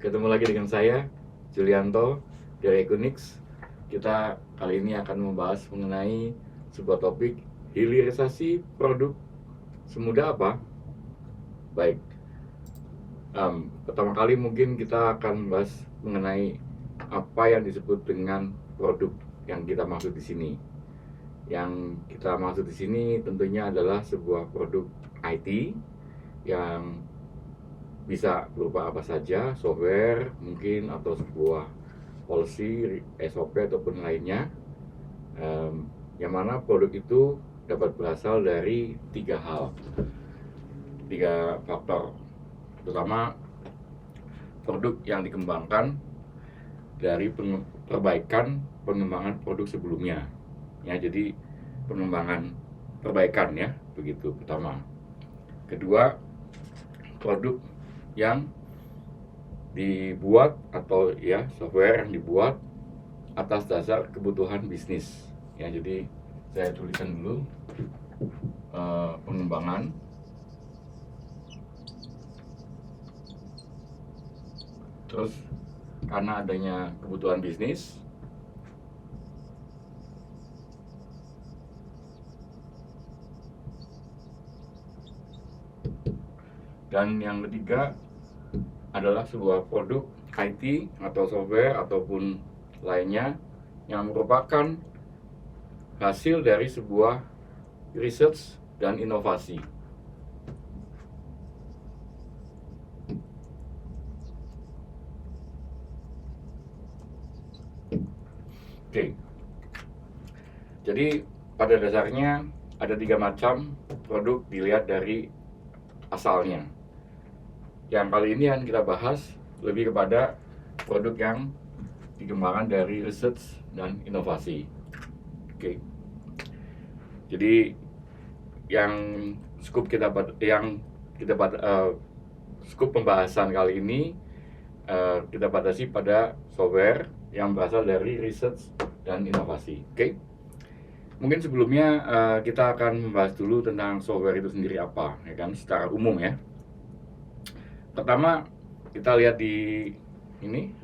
Ketemu lagi dengan saya, Julianto dari Equinix. Kita kali ini akan membahas mengenai sebuah topik hilirisasi produk semudah apa? Baik, pertama kali mungkin kita akan membahas mengenai apa yang disebut dengan produk yang kita maksud di sini. Yang kita maksud di sini tentunya adalah sebuah produk IT yang bisa berupa apa saja, software mungkin atau sebuah policy, SOP ataupun lainnya, yang mana produk itu dapat berasal dari tiga faktor. Pertama, produk yang dikembangkan dari perbaikan pengembangan produk sebelumnya, ya. Jadi pengembangan perbaikan, ya, begitu pertama. Kedua, produk yang dibuat atau ya software yang dibuat atas dasar kebutuhan bisnis, ya. Jadi saya tuliskan dulu pengembangan terus karena adanya kebutuhan bisnis. Dan yang ketiga adalah sebuah produk IT atau software ataupun lainnya yang merupakan hasil dari sebuah research dan inovasi. Oke. Jadi pada dasarnya ada 3 macam produk dilihat dari asalnya. Yang kali ini yang kita bahas lebih kepada produk yang dikembangkan dari research dan inovasi. Oke. Jadi yang skup pembahasan kali ini kita batasi pada software yang berasal dari research dan inovasi. Oke. Mungkin sebelumnya kita akan membahas dulu tentang software itu sendiri apa, ya kan, secara umum, ya. Pertama, kita lihat di ini,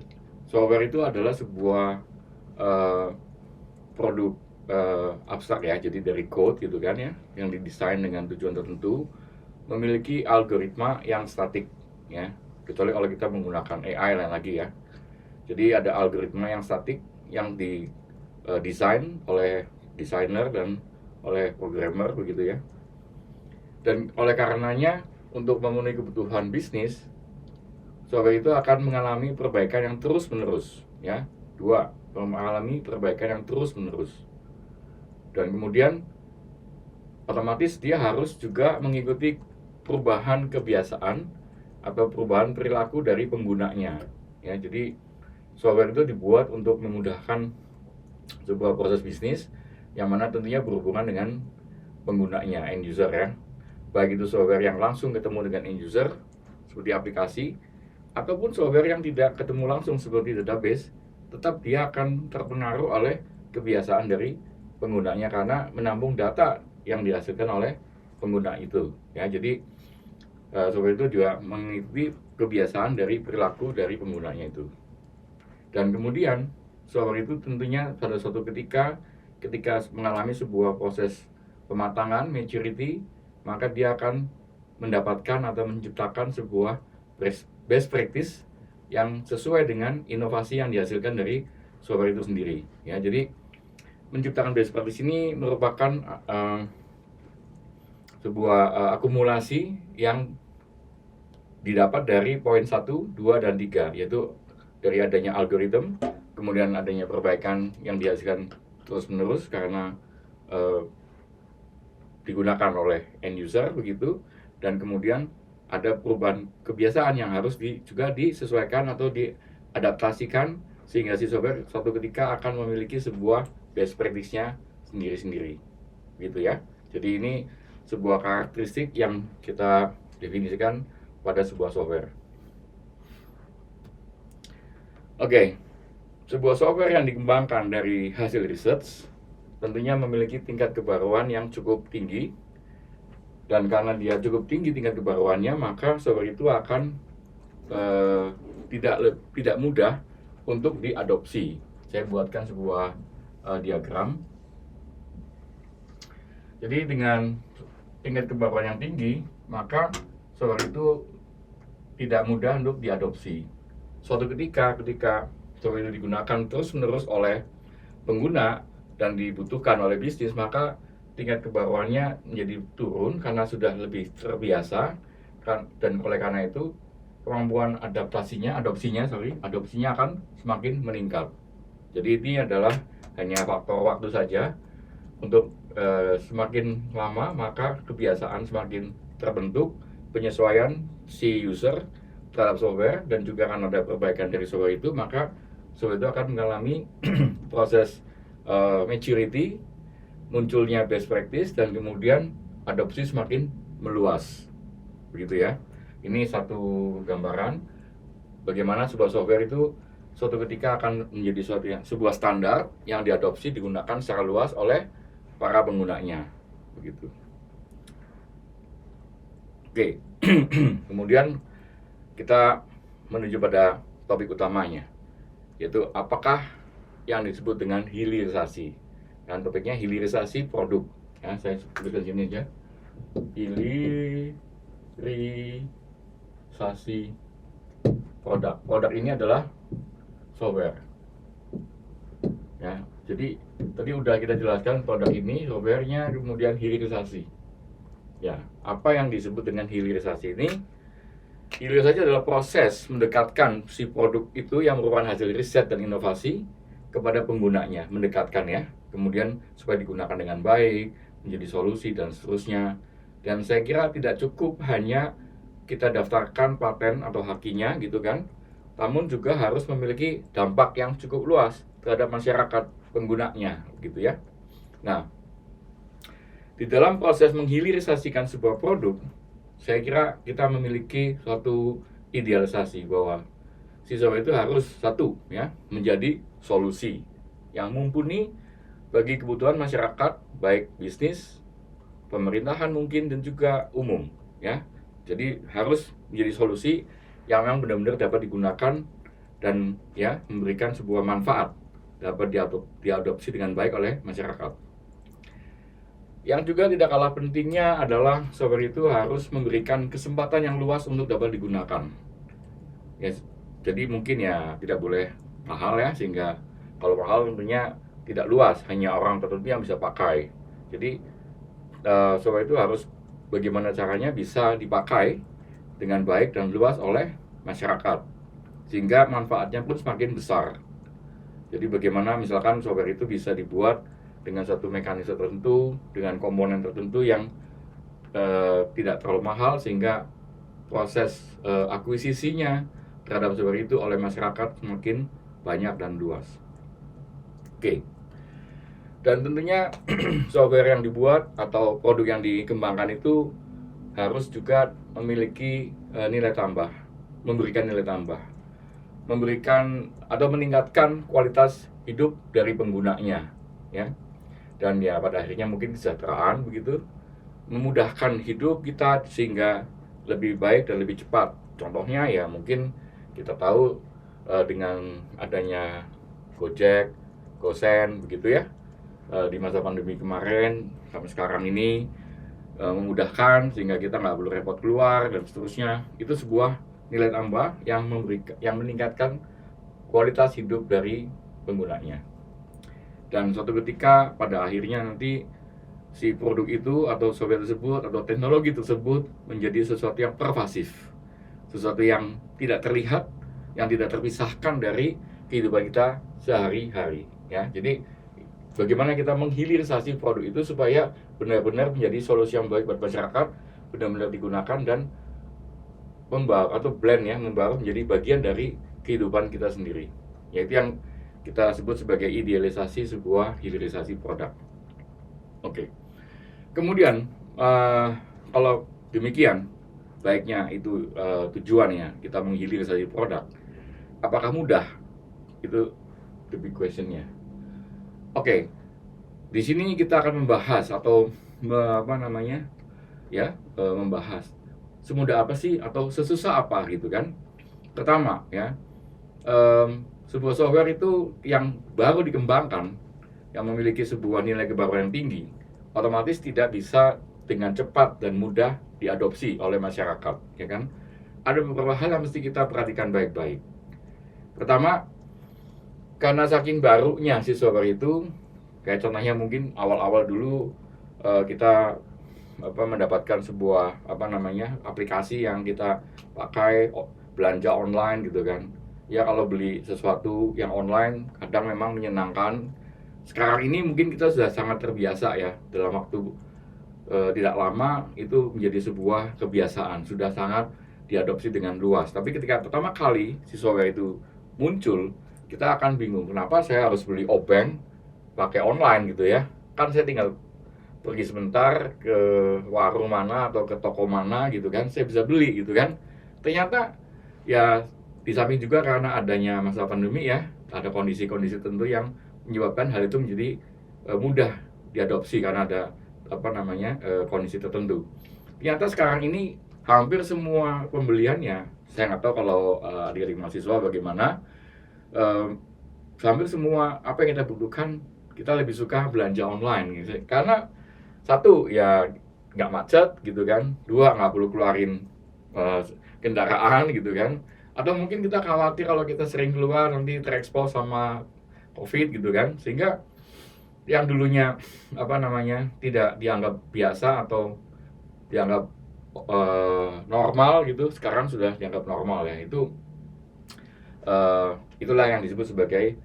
software itu adalah sebuah produk abstrak, ya. Jadi dari code gitu kan, ya, yang didesain dengan tujuan tertentu, memiliki algoritma yang statik, ya. Kecuali kalau kita menggunakan AI lain lagi, ya. Jadi ada algoritma yang statik yang didesain oleh desainer dan oleh programmer, begitu, ya. Dan oleh karenanya untuk memenuhi kebutuhan bisnis, software itu akan mengalami perbaikan yang terus-menerus, ya. Dua, mengalami perbaikan yang terus-menerus. Dan kemudian otomatis dia harus juga mengikuti perubahan kebiasaan atau perubahan perilaku dari penggunanya, ya. Jadi software itu dibuat untuk memudahkan sebuah proses bisnis yang mana tentunya berhubungan dengan penggunanya, end user, ya. Baik itu software yang langsung ketemu dengan end user seperti aplikasi, ataupun software yang tidak ketemu langsung seperti database, tetap dia akan terpengaruh oleh kebiasaan dari penggunanya karena menampung data yang dihasilkan oleh pengguna itu, ya. Jadi software itu juga mengikuti kebiasaan dari perilaku dari penggunanya itu. Dan kemudian software itu tentunya pada suatu ketika mengalami sebuah proses pematangan, maturity, maka dia akan mendapatkan atau menciptakan sebuah best practice yang sesuai dengan inovasi yang dihasilkan dari software itu sendiri, ya. Jadi menciptakan best practice ini merupakan sebuah akumulasi yang didapat dari poin 1, 2, dan 3, yaitu dari adanya algoritma, kemudian adanya perbaikan yang dihasilkan terus-menerus karena digunakan oleh end user, begitu, dan kemudian ada perubahan kebiasaan yang harus juga disesuaikan atau diadaptasikan sehingga si software suatu ketika akan memiliki sebuah best practice-nya sendiri-sendiri, gitu, ya. Jadi ini sebuah karakteristik yang kita definisikan pada sebuah software. Oke. Sebuah software yang dikembangkan dari hasil research tentunya memiliki tingkat kebaruan yang cukup tinggi, dan karena dia cukup tinggi tingkat kebaruannya, maka software itu akan tidak mudah untuk diadopsi. Saya buatkan sebuah diagram. Jadi dengan tingkat kebaruan yang tinggi, maka software itu tidak mudah untuk diadopsi. Suatu ketika software itu digunakan terus-menerus oleh pengguna dan dibutuhkan oleh bisnis, maka tingkat kebaruannya menjadi turun karena sudah lebih terbiasa, dan oleh karena itu kemampuan adopsinya akan semakin meningkat. Jadi ini adalah hanya faktor waktu saja. Untuk semakin lama maka kebiasaan semakin terbentuk, penyesuaian si user terhadap software, dan juga akan ada perbaikan dari software itu, maka software itu akan mengalami proses maturity, munculnya best practice, dan kemudian adopsi semakin meluas, begitu ya. Ini satu gambaran bagaimana sebuah software itu suatu ketika akan menjadi sebuah standar yang diadopsi, digunakan secara luas oleh para penggunanya, begitu. Oke, kemudian kita menuju pada topik utamanya, yaitu apakah yang disebut dengan hilirisasi. Dan topiknya hilirisasi produk. Ya, saya tuliskan sini aja. Hilirisasi produk. Produk ini adalah software. Ya, jadi tadi udah kita jelaskan produk ini, softwarenya, kemudian hilirisasi. Ya, apa yang disebut dengan hilirisasi ini? Hilirisasi adalah proses mendekatkan si produk itu yang merupakan hasil riset dan inovasi kepada penggunanya, mendekatkan ya, kemudian supaya digunakan dengan baik, menjadi solusi dan seterusnya. Dan saya kira tidak cukup hanya kita daftarkan paten atau hakinya gitu kan, namun juga harus memiliki dampak yang cukup luas terhadap masyarakat penggunanya gitu ya. Nah, di dalam proses menghilirisasikan sebuah produk, saya kira kita memiliki suatu idealisasi bahwa si software itu harus satu ya, menjadi solusi yang mumpuni bagi kebutuhan masyarakat, baik bisnis, pemerintahan mungkin, dan juga umum ya. Jadi harus menjadi solusi yang memang benar-benar dapat digunakan dan ya memberikan sebuah manfaat, dapat diadopsi dengan baik oleh masyarakat. Yang juga tidak kalah pentingnya adalah software itu harus memberikan kesempatan yang luas untuk dapat digunakan. Ya, jadi mungkin ya tidak boleh mahal ya, sehingga kalau mahal tentunya tidak luas, hanya orang tertentu yang bisa pakai. Jadi software itu harus bagaimana caranya bisa dipakai dengan baik dan luas oleh masyarakat, sehingga manfaatnya pun semakin besar. Jadi bagaimana misalkan software itu bisa dibuat dengan satu mekanisme tertentu, dengan komponen tertentu yang tidak terlalu mahal, sehingga proses akuisisinya terhadap software itu oleh masyarakat semakin banyak dan luas. Oke. Dan tentunya software yang dibuat atau produk yang dikembangkan itu harus juga memiliki nilai tambah, memberikan nilai tambah, memberikan atau meningkatkan kualitas hidup dari penggunanya ya. Dan ya pada akhirnya mungkin kesejahteraan begitu, memudahkan hidup kita sehingga lebih baik dan lebih cepat. Contohnya ya mungkin kita tahu dengan adanya Gojek, Gosen begitu ya, di masa pandemi kemarin sampai sekarang ini memudahkan sehingga kita nggak perlu repot keluar dan seterusnya. Itu sebuah nilai tambah yang meningkatkan kualitas hidup dari penggunanya. Dan suatu ketika pada akhirnya nanti si produk itu atau software tersebut atau teknologi tersebut menjadi sesuatu yang pervasif, sesuatu yang tidak terlihat, yang tidak terpisahkan dari kehidupan kita sehari-hari ya. Jadi bagaimana kita menghilirisasi produk itu supaya benar-benar menjadi solusi yang baik buat masyarakat, benar-benar digunakan dan membawa atau blend ya, membawa menjadi bagian dari kehidupan kita sendiri. Yaitu yang kita sebut sebagai idealisasi sebuah hilirisasi produk. Oke. Kemudian kalau demikian baiknya itu tujuannya kita menghilirisasi produk, apakah mudah? Itu the big question-nya. Oke. Di sini kita akan membahas atau membahas semudah apa sih atau sesusah apa gitu kan Pertama ya, sebuah software itu yang baru dikembangkan, yang memiliki sebuah nilai kebaruan yang tinggi, otomatis tidak bisa dengan cepat dan mudah diadopsi oleh masyarakat, ya kan? Ada beberapa hal yang mesti kita perhatikan baik-baik. Pertama, karena saking barunya si software itu, kayak contohnya mungkin awal-awal dulu kita mendapatkan sebuah aplikasi yang kita pakai belanja online gitu kan. Ya kalau beli sesuatu yang online kadang memang menyenangkan. Sekarang ini mungkin kita sudah sangat terbiasa ya, dalam waktu tidak lama itu menjadi sebuah kebiasaan, sudah sangat diadopsi dengan luas. Tapi ketika pertama kali si software itu muncul, kita akan bingung, kenapa saya harus beli obeng pakai online gitu ya. Kan saya tinggal pergi sebentar ke warung mana atau ke toko mana gitu kan, saya bisa beli gitu kan. Ternyata ya di samping juga karena adanya masa pandemi ya, ada kondisi-kondisi tertentu yang menyebabkan hal itu menjadi mudah diadopsi karena ada kondisi tertentu. Ternyata sekarang ini hampir semua pembeliannya, saya nggak tahu kalau adik-adik mahasiswa bagaimana, hampir semua apa yang kita butuhkan kita lebih suka belanja online gitu. Karena satu ya nggak macet gitu kan, dua nggak perlu keluarin kendaraan gitu kan, atau mungkin kita khawatir kalau kita sering keluar nanti terekspos sama COVID gitu kan, sehingga yang dulunya tidak dianggap biasa atau dianggap normal gitu, sekarang sudah dianggap normal ya. Itulah yang disebut sebagai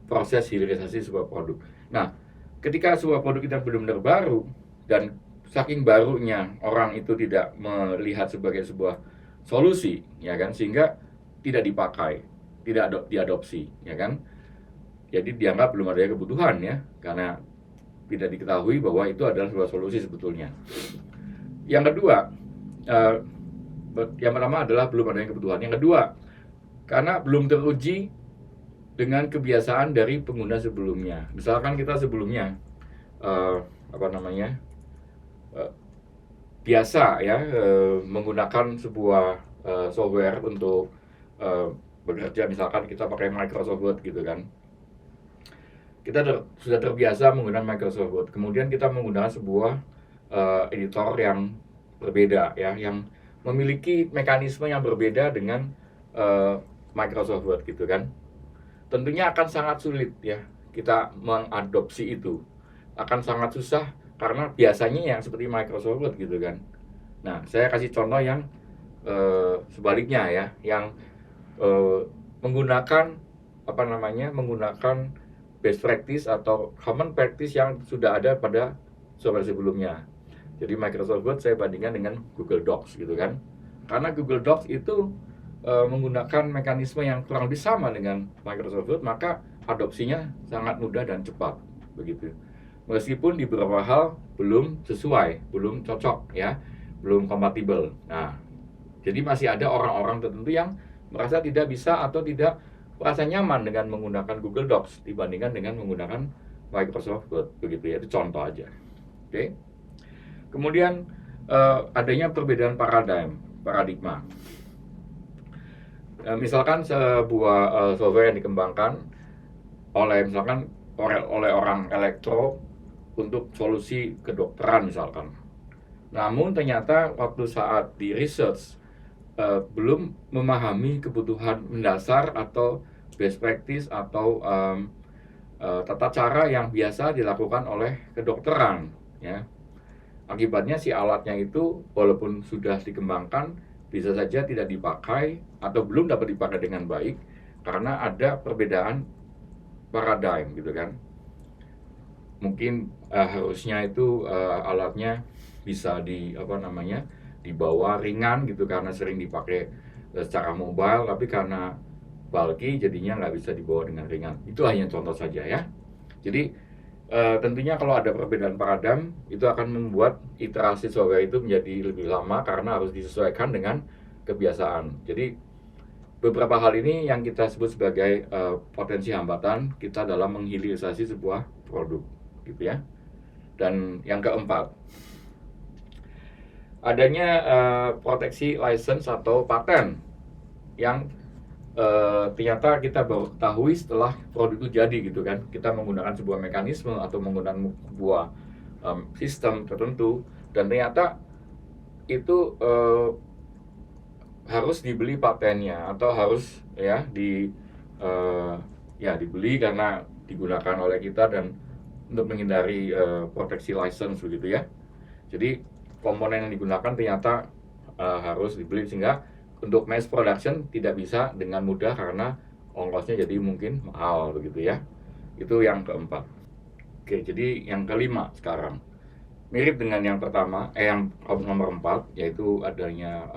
proses hilirisasi sebuah produk. Nah, ketika sebuah produk kita benar-benar baru dan saking barunya orang itu tidak melihat sebagai sebuah solusi, ya kan, sehingga tidak dipakai, tidak diadopsi, ya kan. Jadi dianggap belum ada kebutuhan ya, karena tidak diketahui bahwa itu adalah sebuah solusi sebetulnya. Yang kedua, yang pertama adalah belum ada kebutuhan. Yang kedua, karena belum teruji dengan kebiasaan dari pengguna sebelumnya. Misalkan kita sebelumnya biasa ya menggunakan sebuah software untuk bekerja, misalkan kita pakai Microsoft Word gitu kan. Kita sudah terbiasa menggunakan Microsoft Word. Kemudian kita menggunakan sebuah editor yang berbeda ya, yang memiliki mekanisme yang berbeda dengan Microsoft Word gitu kan. Tentunya akan sangat sulit ya kita mengadopsi itu. Akan sangat susah karena biasanya yang seperti Microsoft Word gitu kan. Nah, saya kasih contoh yang sebaliknya ya, yang menggunakan best practice atau common practice yang sudah ada pada software sebelumnya. Jadi Microsoft Word saya bandingkan dengan Google Docs gitu kan. Karena Google Docs itu menggunakan mekanisme yang kurang lebih sama dengan Microsoft Word, maka adopsinya sangat mudah dan cepat begitu. Meskipun di beberapa hal belum sesuai, belum cocok ya, belum kompatibel. Nah, jadi masih ada orang-orang tertentu yang merasa tidak bisa atau tidak merasa nyaman dengan menggunakan Google Docs dibandingkan dengan menggunakan Microsoft Word begitu ya. Itu contoh aja. Oke. Kemudian adanya perbedaan paradigma. Misalkan sebuah software yang dikembangkan oleh orang elektro untuk solusi kedokteran misalkan. Namun ternyata waktu saat di research belum memahami kebutuhan mendasar atau best practice atau tata cara yang biasa dilakukan oleh kedokteran ya. Akibatnya si alatnya itu walaupun sudah dikembangkan bisa saja tidak dipakai atau belum dapat dipakai dengan baik karena ada perbedaan paradigm gitu kan. Mungkin harusnya itu alatnya bisa dibawa ringan gitu karena sering dipakai secara mobile, tapi karena bulky jadinya nggak bisa dibawa dengan ringan. Itu hanya contoh saja ya. Jadi tentunya kalau ada perbedaan paradigm itu akan membuat iterasi software itu menjadi lebih lama karena harus disesuaikan dengan kebiasaan. Jadi beberapa hal ini yang kita sebut sebagai potensi hambatan kita dalam menghilirisasi sebuah produk gitu ya. Dan yang keempat, adanya proteksi license atau paten yang ternyata kita baru ketahui setelah produk itu jadi gitu kan. Kita menggunakan sebuah mekanisme atau menggunakan sebuah sistem tertentu, dan ternyata itu harus dibeli patennya atau harus ya dibeli karena digunakan oleh kita dan untuk menghindari proteksi license begitu ya. Jadi komponen yang digunakan ternyata harus dibeli, sehingga untuk mass production tidak bisa dengan mudah karena ongkosnya jadi mungkin mahal begitu ya. Itu yang keempat. Oke, jadi yang kelima sekarang mirip dengan yang pertama, yang nomor 4, yaitu adanya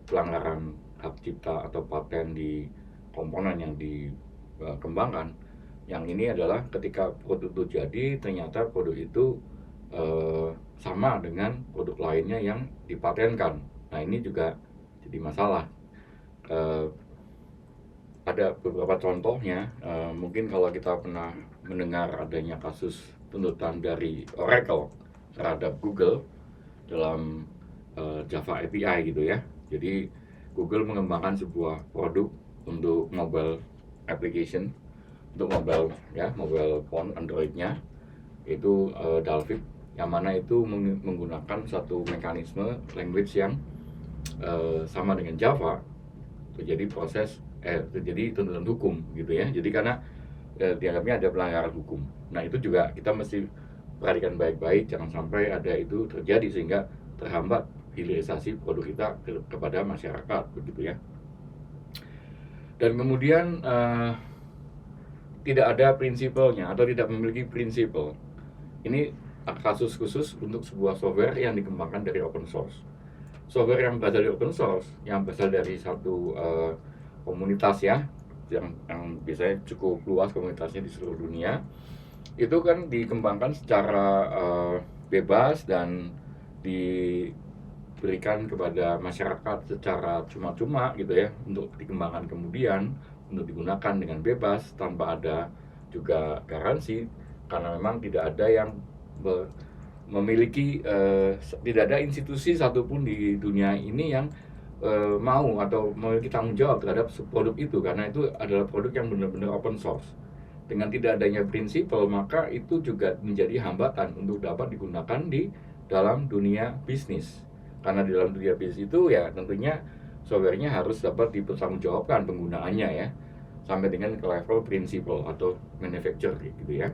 pelanggaran hak cipta atau paten di komponen yang dikembangkan. Yang ini adalah ketika produk itu jadi, ternyata produk itu sama dengan produk lainnya yang dipatenkan. Nah, ini juga jadi masalah. Ada beberapa contohnya, mungkin kalau kita pernah mendengar adanya kasus tuntutan dari Oracle terhadap Google dalam Java API gitu ya. Jadi Google mengembangkan sebuah produk untuk mobile application, untuk mobile phone Android-nya, itu Dalvik, yang mana itu menggunakan satu mekanisme language yang sama dengan Java. Terjadi tuntutan hukum gitu ya. Jadi karena dianggapnya ada pelanggaran hukum. Nah, itu juga kita mesti perhatikan baik-baik, jangan sampai ada itu terjadi sehingga terhambat hilirisasi produk kita kepada masyarakat begitu ya. Dan kemudian tidak ada prinsipalnya atau tidak memiliki prinsipal. Ini kasus khusus untuk sebuah software yang dikembangkan dari open source. Software yang berasal dari open source, yang berasal dari satu komunitas ya, yang biasanya cukup luas komunitasnya di seluruh dunia, itu kan dikembangkan secara bebas dan diberikan kepada masyarakat secara cuma-cuma gitu ya, untuk dikembangkan kemudian untuk digunakan dengan bebas tanpa ada juga garansi, karena memang tidak ada yang memiliki tidak ada institusi satupun di dunia ini yang mau atau memiliki tanggung jawab terhadap produk itu, karena itu adalah produk yang benar-benar open source. Dengan tidak adanya prinsipal, maka itu juga menjadi hambatan untuk dapat digunakan di dalam dunia bisnis. Karena di dalam dunia bisnis itu ya tentunya softwarenya harus dapat dipertanggungjawabkan penggunaannya ya, sampai dengan ke level prinsipal atau manufacturer gitu ya.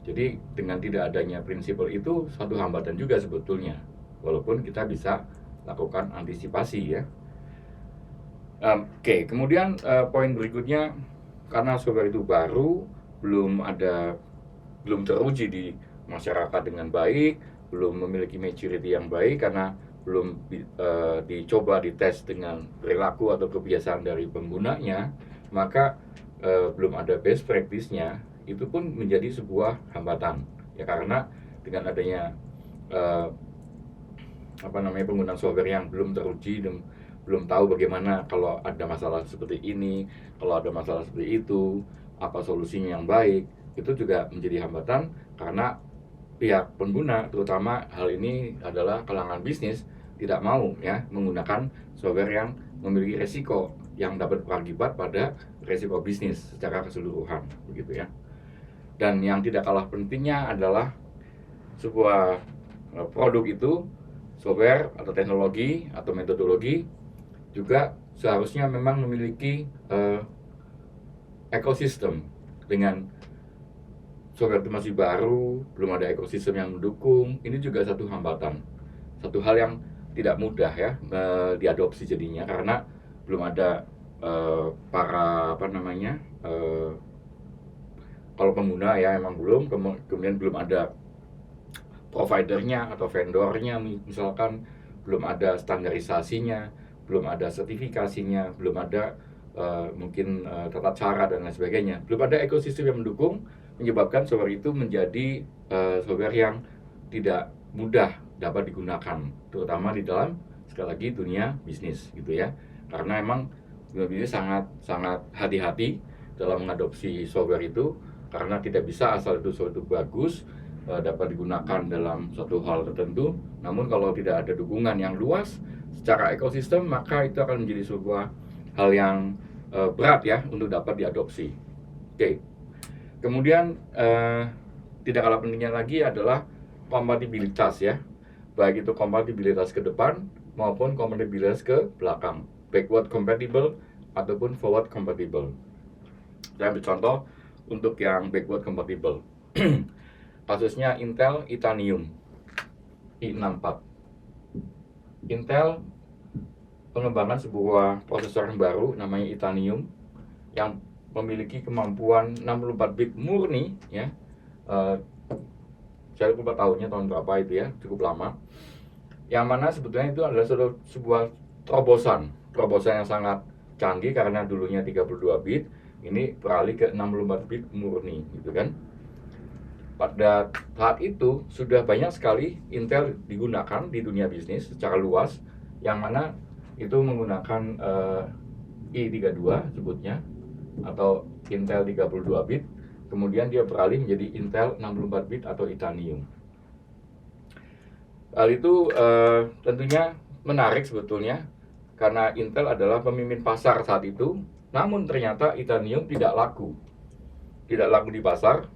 Jadi dengan tidak adanya prinsipal itu satu hambatan juga sebetulnya, walaupun kita bisa lakukan antisipasi ya. Oke, kemudian poin berikutnya, karena software itu baru, belum teruji di masyarakat dengan baik, belum memiliki maturity yang baik, karena belum dicoba dites dengan perilaku atau kebiasaan dari penggunanya, maka belum ada best practice-nya, itu pun menjadi sebuah hambatan ya, karena dengan adanya penggunaan software yang belum teruji dan belum tahu bagaimana kalau ada masalah seperti ini, kalau ada masalah seperti itu, apa solusinya yang baik, itu juga menjadi hambatan karena pihak pengguna, terutama hal ini adalah kalangan bisnis, tidak mau ya menggunakan software yang memiliki resiko yang dapat berakibat pada resiko bisnis secara keseluruhan begitu ya. Dan yang tidak kalah pentingnya adalah sebuah produk itu, software atau teknologi atau metodologi, juga seharusnya memang memiliki ekosistem. Dengan software itu masih baru, belum ada ekosistem yang mendukung, ini juga satu hambatan, satu hal yang tidak mudah ya diadopsi jadinya, karena belum ada kalau pengguna ya emang belum, kemudian belum ada providernya atau vendornya, misalkan belum ada standarisasinya, belum ada sertifikasinya, belum ada mungkin tata cara dan lain sebagainya, belum ada ekosistem yang mendukung, menyebabkan software itu menjadi software yang tidak mudah dapat digunakan, terutama di dalam sekali lagi dunia bisnis gitu ya, karena emang dunia bisnis sangat hati-hati dalam mengadopsi software itu, karena tidak bisa asal itu suatu bagus dapat digunakan dalam suatu hal tertentu, namun kalau tidak ada dukungan yang luas secara ekosistem, maka itu akan menjadi sebuah hal yang berat ya untuk dapat diadopsi. Oke. Kemudian tidak kalah pentingnya lagi adalah kompatibilitas ya, baik itu kompatibilitas ke depan maupun kompatibilitas ke belakang, backward compatible ataupun forward compatible. Saya ambil contoh untuk yang backward compatible. Kasusnya Intel Itanium i64. Intel pengembangan sebuah prosesor yang baru namanya Itanium yang memiliki kemampuan 64 bit murni ya. Saya lupa tahunnya, tahun berapa itu ya, cukup lama. Yang mana sebetulnya itu adalah sebuah terobosan yang sangat canggih karena dulunya 32 bit, ini beralih ke 64 bit murni gitu kan. Pada saat itu sudah banyak sekali Intel digunakan di dunia bisnis secara luas, yang mana itu menggunakan i32 sebutnya atau Intel 32 bit, kemudian dia beralih menjadi Intel 64 bit atau Itanium. Hal itu tentunya menarik sebetulnya karena Intel adalah pemimpin pasar saat itu, namun ternyata Itanium tidak laku di pasar,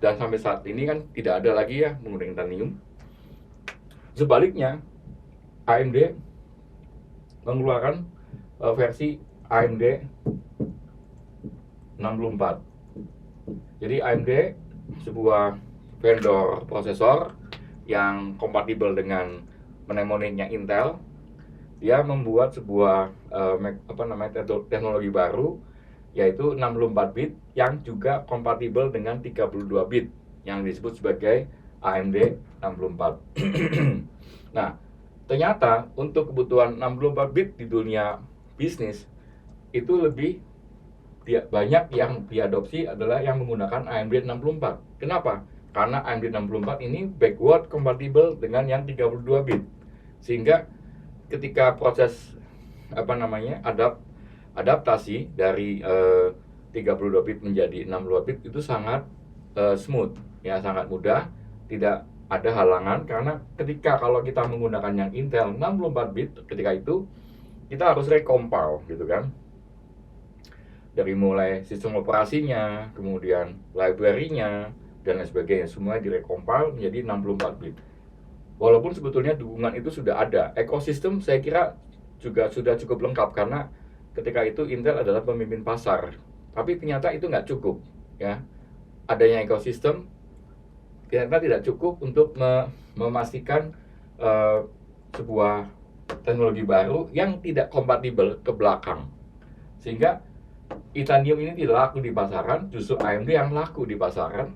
dan sampai saat ini kan tidak ada lagi ya menggunakan Itanium. Sebaliknya AMD mengeluarkan versi AMD 64. Jadi AMD sebuah vendor prosesor yang kompatibel dengan mnemoniknya Intel. Dia membuat sebuah teknologi baru, yaitu 64 bit yang juga kompatibel dengan 32 bit yang disebut sebagai AMD 64. Nah, ternyata untuk kebutuhan 64 bit di dunia bisnis itu lebih banyak yang diadopsi adalah yang menggunakan AMD 64. Kenapa? Karena AMD 64 ini backward compatible dengan yang 32 bit. Sehingga ketika proses adaptasi dari 32 bit menjadi 62 bit itu sangat smooth ya, sangat mudah, tidak ada halangan. Karena ketika kalau kita menggunakan yang Intel 64 bit, ketika itu kita harus recompile gitu kan, dari mulai sistem operasinya, kemudian library-nya dan lain sebagainya, semua direcompile menjadi 64 bit. Walaupun sebetulnya dukungan itu sudah ada, ekosistem saya kira juga sudah cukup lengkap karena ketika itu Intel adalah pemimpin pasar. Tapi ternyata itu nggak cukup ya. Adanya ekosistem ternyata tidak cukup untuk memastikan sebuah teknologi baru yang tidak kompatibel ke belakang. Sehingga Itanium ini tidak laku di pasaran, justru AMD yang laku di pasaran.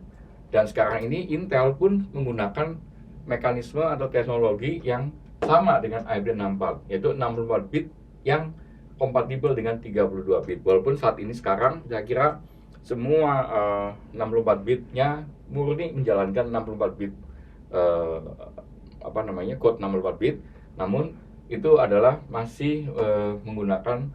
Dan sekarang ini Intel pun menggunakan mekanisme atau teknologi yang sama dengan AMD 64, yaitu 64 bit yang kompatibel dengan 32 bit. Walaupun saat ini sekarang saya kira semua 64 bitnya murni menjalankan 64 bit code 64 bit, namun itu adalah masih menggunakan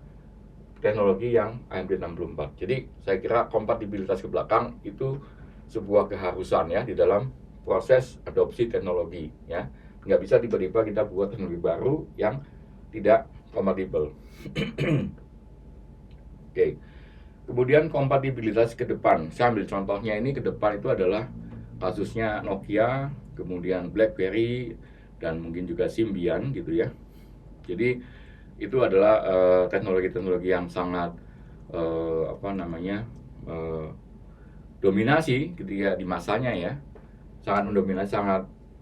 teknologi yang AMD 64. Jadi saya kira kompatibilitas ke belakang itu sebuah keharusan ya di dalam proses adopsi teknologi ya. Nggak bisa tiba-tiba kita buat teknologi baru yang tidak kompatibel. Oke. Kemudian kompatibilitas ke depan. Saya ambil contohnya ini ke depan itu adalah kasusnya Nokia, kemudian BlackBerry, dan mungkin juga Symbian gitu ya. Jadi itu adalah teknologi-teknologi yang sangat dominasi ketika di masanya ya, sangat mendominasi,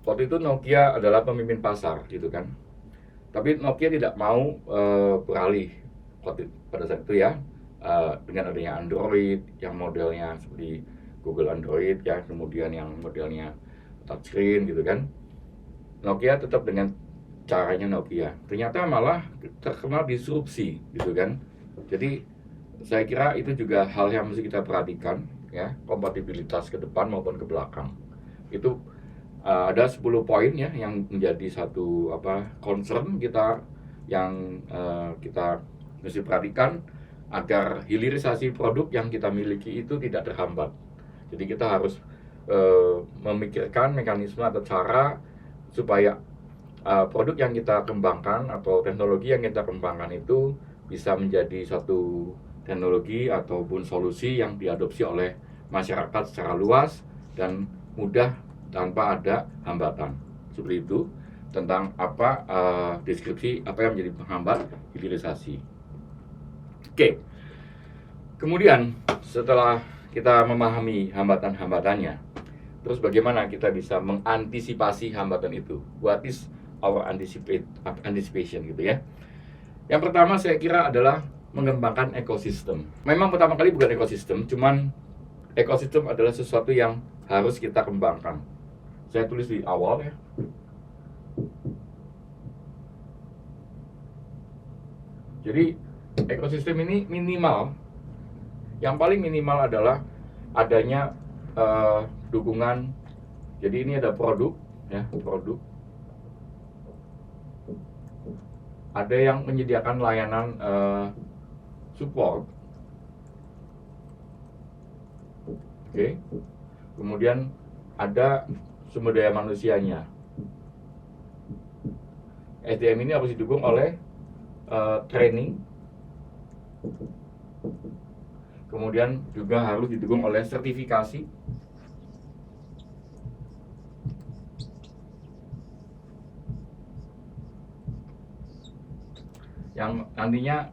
waktu itu Nokia adalah pemimpin pasar gitu kan. Tapi Nokia tidak mau beralih pada saat itu ya, dengan adanya Android yang modelnya seperti Google Android ya, kemudian yang modelnya touchscreen gitu kan. Nokia tetap dengan caranya Nokia, ternyata malah terkena disrupsi gitu kan. Jadi saya kira itu juga hal yang mesti kita perhatikan ya, kompatibilitas ke depan maupun ke belakang. Itu ada 10 poin ya yang menjadi satu concern kita yang kita mesti perhatikan agar hilirisasi produk yang kita miliki itu tidak terhambat. Jadi kita harus memikirkan mekanisme atau cara supaya produk yang kita kembangkan atau teknologi yang kita kembangkan itu bisa menjadi satu teknologi ataupun solusi yang diadopsi oleh masyarakat secara luas dan mudah tanpa ada hambatan. Seperti itu tentang apa deskripsi apa yang menjadi penghambat hilirisasi. Oke. Kemudian setelah kita memahami hambatan-hambatannya, terus bagaimana kita bisa mengantisipasi hambatan itu? What is our anticipation gitu ya? Yang pertama saya kira adalah mengembangkan ekosistem. Memang pertama kali bukan ekosistem, cuman ekosistem adalah sesuatu yang harus kita kembangkan. Saya tulis di awal ya. Jadi ekosistem ini minimal, yang paling minimal adalah adanya dukungan. Jadi ini ada produk ya, produk. Ada yang menyediakan layanan support. Oke. Kemudian ada sumber daya manusianya. SDM ini harus didukung oleh training. Kemudian juga harus didukung oleh sertifikasi. Yang nantinya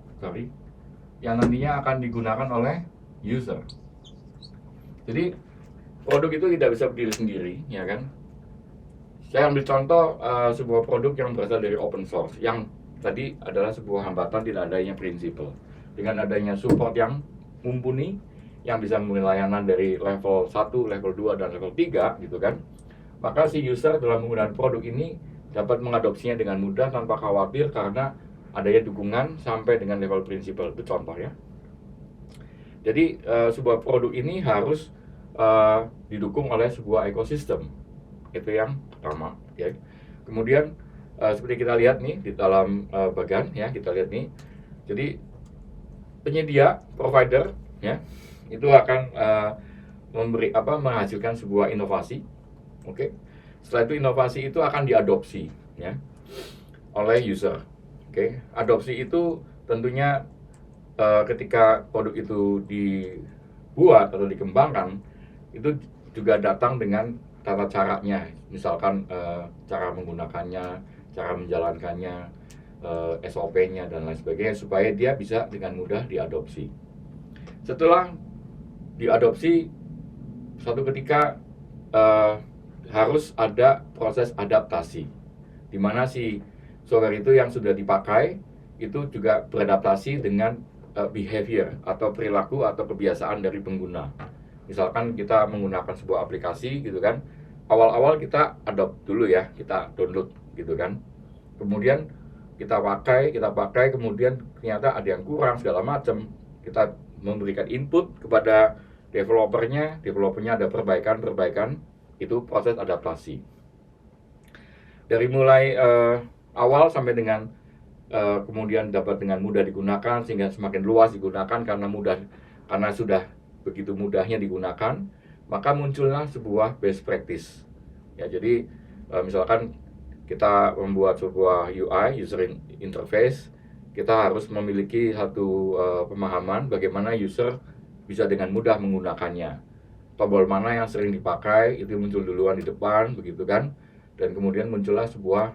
akan digunakan oleh user. Jadi produk itu tidak bisa berdiri sendiri, ya kan? Saya ambil contoh sebuah produk yang berasal dari open source, yang tadi adalah sebuah hambatan tidak adanya prinsipal. Dengan adanya support yang mumpuni, yang bisa memberi layanan dari level 1, level 2, dan level 3, gitu kan? Maka si user dalam menggunakan produk ini dapat mengadopsinya dengan mudah tanpa khawatir karena adanya dukungan sampai dengan level prinsipal. Itu contoh ya. Jadi sebuah produk ini harus didukung oleh sebuah ekosistem. Itu yang pertama. Okay. Kemudian seperti kita lihat nih di dalam bagan ya, kita lihat nih. Jadi penyedia provider ya itu akan menghasilkan sebuah inovasi. Oke. Setelah itu inovasi itu akan diadopsi ya oleh user. Oke. Adopsi itu tentunya ketika produk itu dibuat atau dikembangkan itu juga datang dengan tata caranya, misalkan cara menggunakannya, cara menjalankannya, SOP-nya dan lain sebagainya supaya dia bisa dengan mudah diadopsi. Setelah diadopsi, suatu ketika harus ada proses adaptasi, di mana si software itu yang sudah dipakai itu juga beradaptasi dengan behavior atau perilaku atau kebiasaan dari pengguna. Misalkan kita menggunakan sebuah aplikasi gitu kan, awal-awal kita adopt dulu ya, kita download gitu kan. Kemudian kita pakai, kemudian ternyata ada yang kurang segala macam. Kita memberikan input kepada developernya ada perbaikan, itu proses adaptasi. Dari mulai awal sampai dengan kemudian dapat dengan mudah digunakan sehingga semakin luas digunakan karena sudah begitu mudahnya digunakan, maka muncullah sebuah best practice. Ya, jadi misalkan kita membuat sebuah UI, user interface, kita harus memiliki satu pemahaman bagaimana user bisa dengan mudah menggunakannya. Tombol mana yang sering dipakai itu muncul duluan di depan, begitu kan? Dan kemudian muncullah sebuah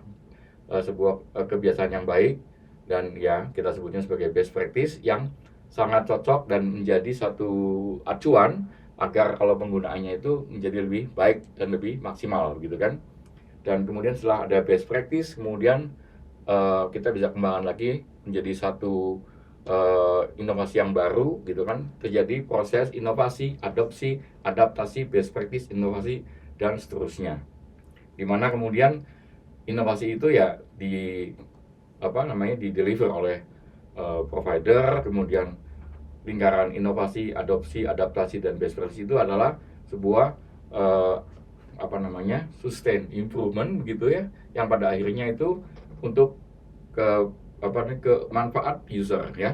kebiasaan yang baik dan ya kita sebutnya sebagai best practice yang sangat cocok dan menjadi satu acuan agar kalau penggunaannya itu menjadi lebih baik dan lebih maksimal gitu kan. Dan kemudian setelah ada best practice, kemudian kita bisa kembangkan lagi menjadi satu inovasi yang baru gitu kan. Terjadi proses inovasi, adaptasi, best practice, inovasi dan seterusnya. Dimana kemudian inovasi itu ya di-deliver oleh provider, kemudian lingkaran inovasi, adaptasi dan best practice itu adalah sebuah sustain improvement begitu ya, yang pada akhirnya itu untuk ke manfaat user ya.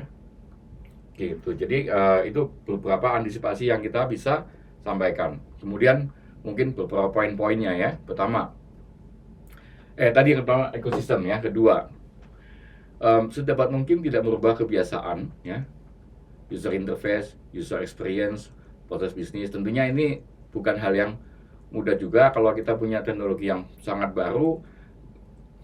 Gitu. Jadi itu beberapa antisipasi yang kita bisa sampaikan. Kemudian mungkin beberapa poin-poinnya ya. Pertama, tadi yang pertama ekosistem ya. Kedua, Sedapat mungkin tidak merubah kebiasaan, ya, user interface, user experience, proses bisnis. Tentunya ini bukan hal yang mudah juga kalau kita punya teknologi yang sangat baru,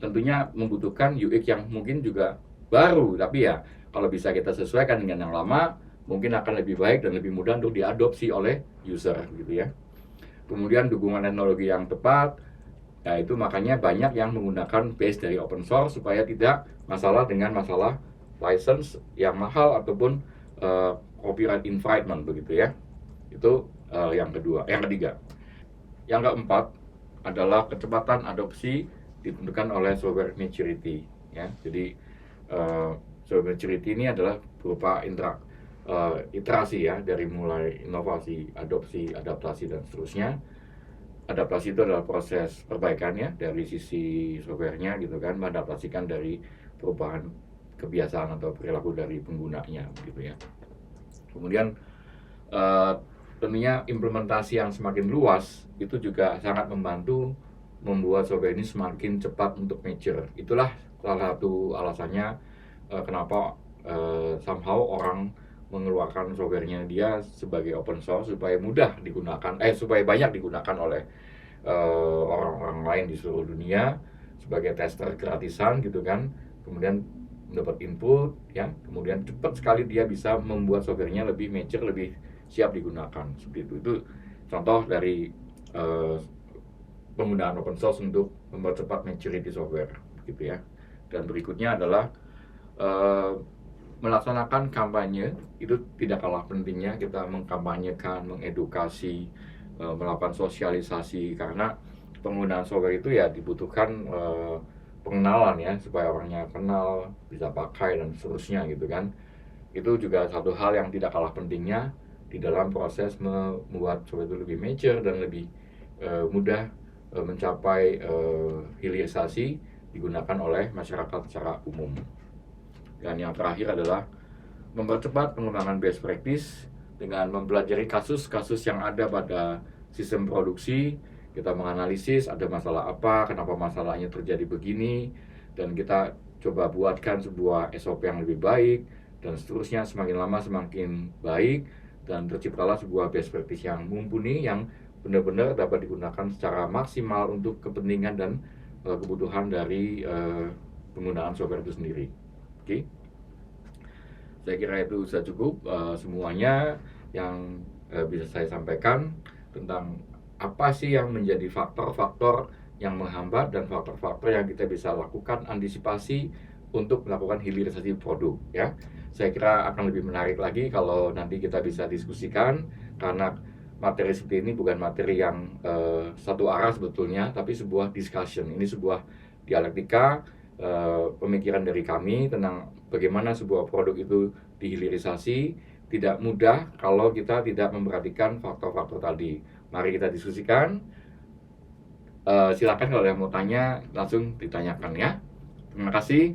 tentunya membutuhkan UX yang mungkin juga baru, tapi ya kalau bisa kita sesuaikan dengan yang lama, mungkin akan lebih baik dan lebih mudah untuk diadopsi oleh user gitu ya. Kemudian dukungan teknologi yang tepat, ya itu makanya banyak yang menggunakan base dari open source supaya tidak masalah dengan masalah license yang mahal ataupun copyright infringement begitu ya. Itu yang kedua, yang ketiga. Yang keempat adalah kecepatan adopsi ditentukan oleh software maturity ya. Jadi software maturity ini adalah berupa iterasi ya, dari mulai inovasi, adopsi, adaptasi dan seterusnya. Adaptasi itu adalah proses perbaikannya dari sisi softwarenya gitu kan, mengadaptasikan dari perubahan kebiasaan atau perilaku dari penggunanya gitu ya. Kemudian tentunya implementasi yang semakin luas itu juga sangat membantu membuat software ini semakin cepat untuk mature. Itulah salah satu alasannya kenapa somehow orang mengeluarkan softwarenya dia sebagai open source supaya mudah digunakan, supaya banyak digunakan oleh orang-orang lain di seluruh dunia sebagai tester gratisan gitu kan. Kemudian mendapat input ya, kemudian cepat sekali dia bisa membuat softwarenya lebih mature, lebih siap digunakan seperti itu. Itu contoh dari penggunaan open source untuk mempercepat maturity software gitu ya. Dan berikutnya adalah melaksanakan kampanye. Itu tidak kalah pentingnya, kita mengkampanyekan, mengedukasi, melakukan sosialisasi, karena penggunaan software itu ya dibutuhkan pengenalan ya, supaya orangnya kenal, bisa pakai dan seterusnya gitu kan. Itu juga satu hal yang tidak kalah pentingnya di dalam proses membuat software itu lebih mature dan lebih mudah mencapai hilirisasi digunakan oleh masyarakat secara umum. Dan yang terakhir adalah mempercepat pengembangan best practice dengan mempelajari kasus-kasus yang ada pada sistem produksi. Kita menganalisis ada masalah apa, kenapa masalahnya terjadi begini, dan kita coba buatkan sebuah SOP yang lebih baik, dan seterusnya. Semakin lama semakin baik, dan terciptalah sebuah best practice yang mumpuni, yang benar-benar dapat digunakan secara maksimal untuk kepentingan dan kebutuhan dari penggunaan software itu sendiri. Oke, saya kira itu sudah cukup semuanya yang bisa saya sampaikan tentang apa sih yang menjadi faktor-faktor yang menghambat dan faktor-faktor yang kita bisa lakukan antisipasi untuk melakukan hilirisasi produk ya. Saya kira akan lebih menarik lagi kalau nanti kita bisa diskusikan, karena materi seperti ini bukan materi yang satu arah sebetulnya, tapi sebuah discussion. Ini sebuah dialektika pemikiran dari kami tentang bagaimana sebuah produk itu dihilirisasi. Tidak mudah kalau kita tidak memperhatikan faktor-faktor tadi. Mari kita diskusikan. Silakan kalau yang mau tanya langsung ditanyakan ya. Terima kasih.